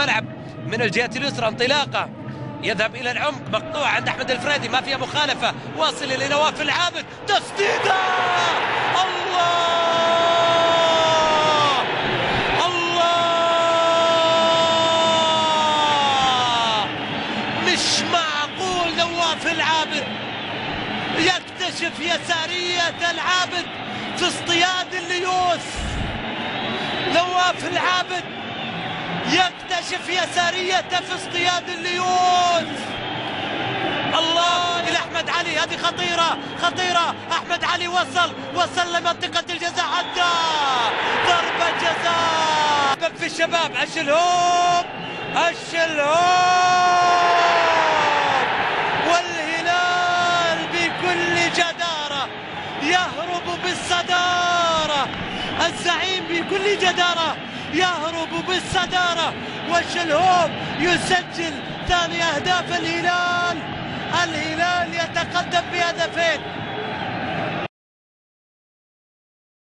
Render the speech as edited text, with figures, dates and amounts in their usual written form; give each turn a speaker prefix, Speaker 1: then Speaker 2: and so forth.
Speaker 1: الملعب من الجهة اليسرى، انطلاقة يذهب إلى العمق، مقطوع عند أحمد الفريدي، ما فيها مخالفة، واصل إلى نواف العابد، تسديدة، الله الله، مش معقول نواف العابد يكتشف يسارية العابد في اصطياد الليوس. نواف العابد يكتشف يساريته في اصطياد الليوس. الله إلى أحمد علي، هذه خطيرة خطيرة، أحمد علي وصل لمنطقة الجزاء، عدى ضربة جزاء في الشباب. الشلهوب والهلال بكل جدارة يهرب بالصدارة، الزعيم بكل جدارة يهرب بالصدارة، والشلهوب يسجل ثاني أهداف الهلال. الهلال يتقدم بهدفين.